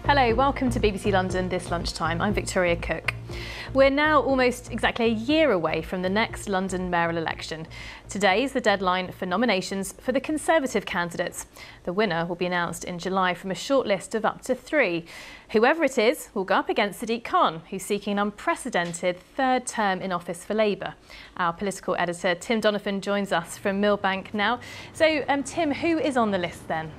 Hello, welcome to BBC London This Lunchtime. I'm Victoria Cook. We're now almost exactly a year away from the next London mayoral election. Today is the deadline for nominations for the Conservative candidates. The winner will be announced in July from a shortlist of up to 3. Whoever it is will go up against Sadiq Khan, who's seeking an unprecedented third term in office for Labour. Our political editor Tim Donovan joins us from Millbank now. So, Tim, who is on the list then?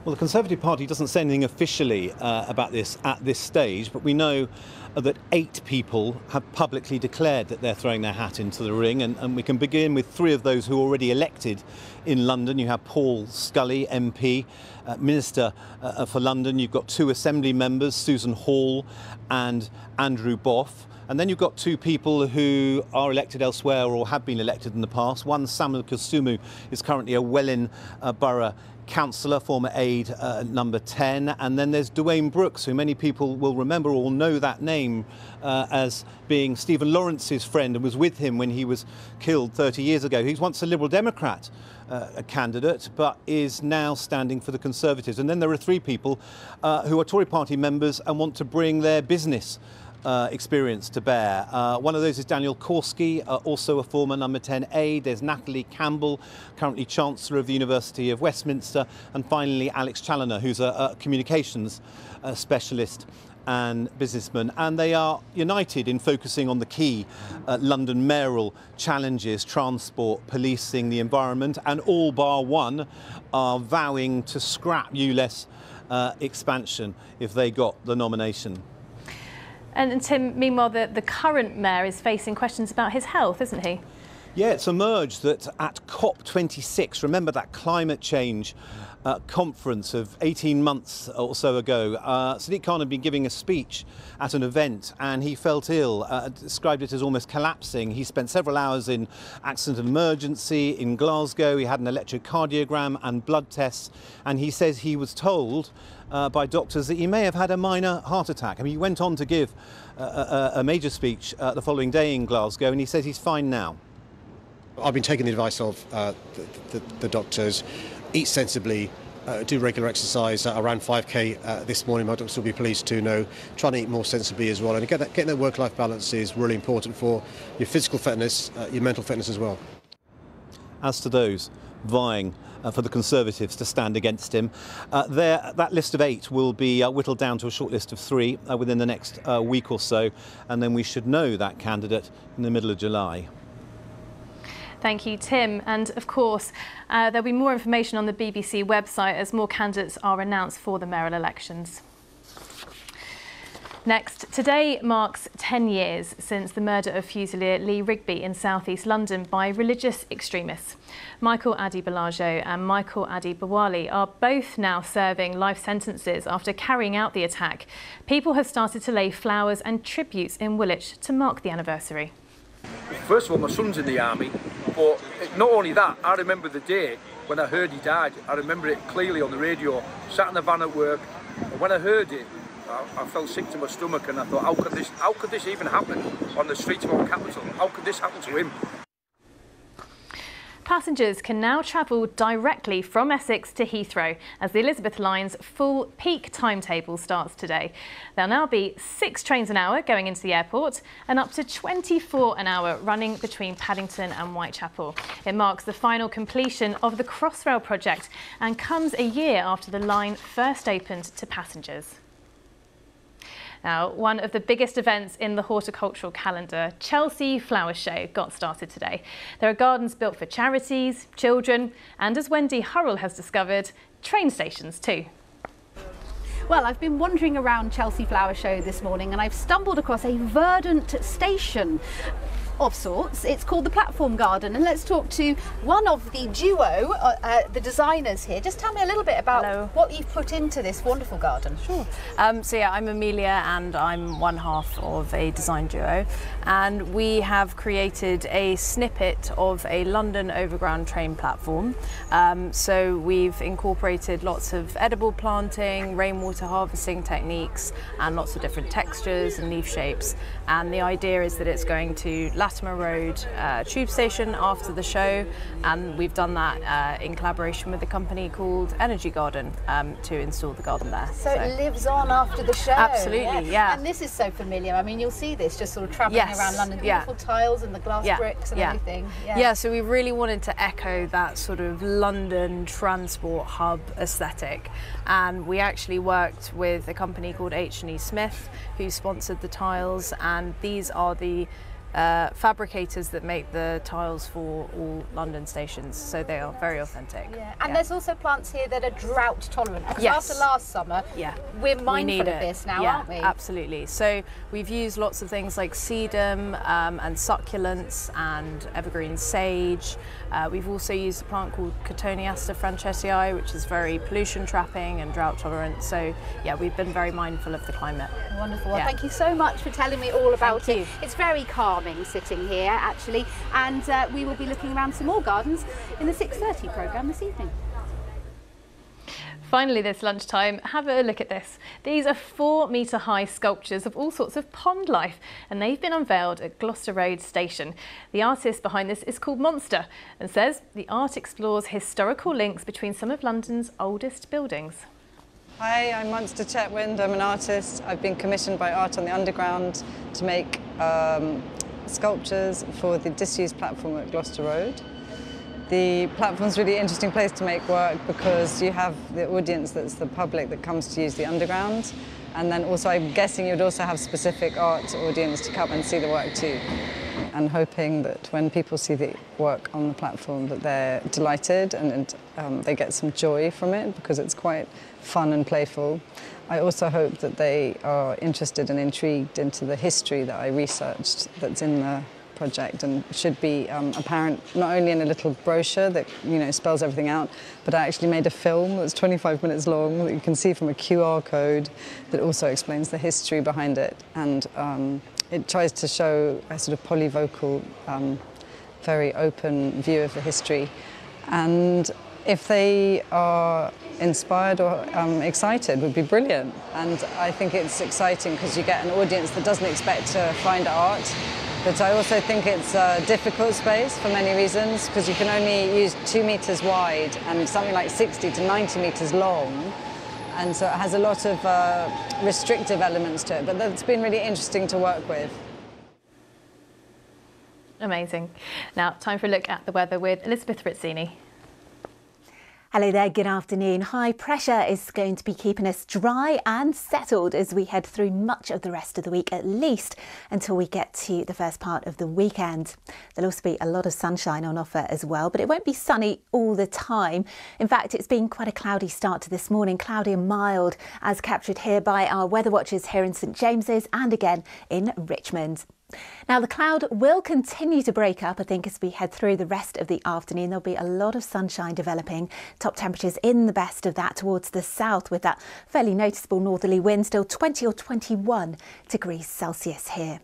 Well, the Conservative Party doesn't say anything officially about this at this stage, but we know that 8 people have publicly declared that they're throwing their hat into the ring, and we can begin with 3 of those who are already elected in London. You have Paul Scully, MP, Minister for London. You've got 2 Assembly members, Susan Hall and Andrew Boff. And then you've got 2 people who are elected elsewhere or have been elected in the past. One, Samuel Kusumu, is currently a Welwyn Borough councillor, former aide number 10. And then there's Dwayne Brooks, who many people will remember or know that name as being Stephen Lawrence's friend and was with him when he was killed 30 years ago. He's once a Liberal Democrat candidate, but is now standing for the Conservatives. And then there are 3 people who are Tory party members and want to bring their business experience to bear. One of those is Daniel Korski, also a former number 10 aide. There's Natalie Campbell, currently Chancellor of the University of Westminster. And finally, Alex Challoner, who's a communications specialist and businessman. And they are united in focusing on the key London mayoral challenges: transport, policing, the environment, and all bar one are vowing to scrap ULEZ expansion if they got the nomination. And Tim, meanwhile, the current mayor is facing questions about his health, isn't he? Yeah, it's emerged that at COP26, remember that climate change conference of 18 months or so ago, Sadiq Khan had been giving a speech at an event and he felt ill, described it as almost collapsing. He spent several hours in accident and emergency in Glasgow. He had an electrocardiogram and blood tests, and he says he was told by doctors that he may have had a minor heart attack. I mean, he went on to give a major speech the following day in Glasgow, and he says he's fine now. I've been taking the advice of the doctors: eat sensibly, do regular exercise. Around 5k this morning. My doctors will be pleased to know. Trying to eat more sensibly as well, and getting that work-life balance is really important for your physical fitness, your mental fitness as well. As to those vying for the Conservatives to stand against him, that list of 8 will be whittled down to a short list of 3 within the next week or so, and then we should know that candidate in the middle of July. Thank you, Tim. And of course, there'll be more information on the BBC website as more candidates are announced for the mayoral elections. Next, today marks 10 years since the murder of Fusilier Lee Rigby in south-east London by religious extremists. Michael Adibalajo and Michael Adibawali are both now serving life sentences after carrying out the attack. People have started to lay flowers and tributes in Woolwich to mark the anniversary. First of all, my son's in the army, but not only that, I remember the day when I heard he died. I remember it clearly on the radio, sat in the van at work, and when I heard it, I felt sick to my stomach, and I thought, how could this even happen on the streets of our capital? How could this happen to him? Passengers can now travel directly from Essex to Heathrow as the Elizabeth Line's full peak timetable starts today. There'll now be 6 trains an hour going into the airport and up to 24 an hour running between Paddington and Whitechapel. It marks the final completion of the Crossrail project and comes a year after the line first opened to passengers. Now, one of the biggest events in the horticultural calendar, Chelsea Flower Show, got started today. There are gardens built for charities, children, and as Wendy Hurrell has discovered, train stations too. Well, I've been wandering around Chelsea Flower Show this morning and I've stumbled across a verdant station of sorts. It's called the Platform Garden, and let's talk to one of the duo, the designers here. Just tell me a little bit about what you've put into this wonderful garden. Sure. So yeah, I'm Amelia and I'm one half of a design duo, and we have created a snippet of a London Overground train platform. So we've incorporated lots of edible planting, rainwater harvesting techniques, and lots of different textures and leaf shapes. And the idea is that it's going to last Latimer Road tube station after the show, and we've done that in collaboration with a company called Energy Garden to install the garden there. So it lives on after the show. Absolutely, yeah. And this is so familiar. I mean, you'll see this just sort of travelling around London, beautiful tiles and the glass bricks and everything. Yeah, so we really wanted to echo that sort of London transport hub aesthetic, and we actually worked with a company called H&E Smith who sponsored the tiles, and these are the fabricators that make the tiles for all London stations, so they are very authentic. Yeah. And there's also plants here that are drought tolerant, because after last summer we're mindful of this now, aren't we? Absolutely. So we've used lots of things like sedum and succulents and evergreen sage. We've also used a plant called Cotoneaster francesii, which is very pollution trapping and drought tolerant. So yeah, we've been very mindful of the climate. Wonderful. Well, thank you so much for telling me all about it. It's very calming sitting here actually, and we will be looking around some more gardens in the 6:30 programme this evening. Finally this lunchtime, have a look at this. These are 4-metre high sculptures of all sorts of pond life, and they've been unveiled at Gloucester Road Station. The artist behind this is called Monster and says the art explores historical links between some of London's oldest buildings. Hi, I'm Monster Chetwynd. I'm an artist. I've been commissioned by Art on the Underground to make sculptures for the disused platform at Gloucester Road. The platform's a really interesting place to make work because you have the audience that's the public that comes to use the underground, and then also I'm guessing you'd also have specific art audience to come and see the work too. And hoping that when people see the work on the platform that they're delighted and they get some joy from it because it's quite fun and playful. I also hope that they are interested and intrigued into the history that I researched that's in the project, and should be apparent not only in a little brochure that spells everything out, but I actually made a film that's 25 minutes long that you can see from a QR code that also explains the history behind it, and it tries to show a sort of polyvocal, very open view of the history. And if they are inspired or excited, would be brilliant. And I think it's exciting because you get an audience that doesn't expect to find art. But I also think it's a difficult space for many reasons, because you can only use 2 meters wide and something like 60 to 90 meters long. And so it has a lot of restrictive elements to it, but that's been really interesting to work with. Amazing. Now, time for a look at the weather with Elizabeth Rizzini. Hello there, good afternoon. High pressure is going to be keeping us dry and settled as we head through much of the rest of the week, at least until we get to the first part of the weekend. There'll also be a lot of sunshine on offer as well, but it won't be sunny all the time. In fact, it's been quite a cloudy start to this morning, cloudy and mild, as captured here by our weather watchers here in St James's and again in Richmond. Now, the cloud will continue to break up, I think, as we head through the rest of the afternoon. There'll be a lot of sunshine developing. Top temperatures in the best of that towards the south, with that fairly noticeable northerly wind, still 20 or 21 degrees Celsius here.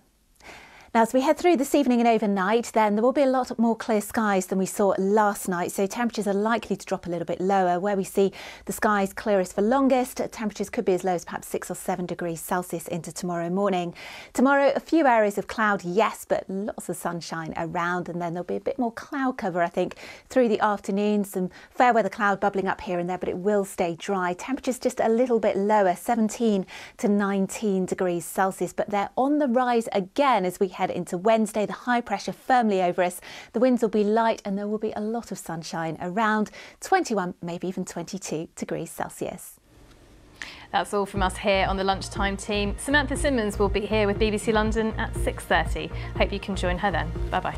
Now, as we head through this evening and overnight, then there will be a lot more clear skies than we saw last night, so temperatures are likely to drop a little bit lower. Where we see the skies clearest for longest, temperatures could be as low as perhaps 6 or 7 degrees Celsius into tomorrow morning. Tomorrow, a few areas of cloud, yes, but lots of sunshine around, and then there'll be a bit more cloud cover, I think, through the afternoon. Some fair weather cloud bubbling up here and there, but it will stay dry. Temperatures just a little bit lower, 17 to 19 degrees Celsius, but they're on the rise again as we head into Wednesday. The high pressure firmly over us. The winds will be light and there will be a lot of sunshine around 21, maybe even 22 degrees Celsius. That's all from us here on the Lunchtime team. Samantha Simmons will be here with BBC London at 6:30. Hope you can join her then. Bye-bye.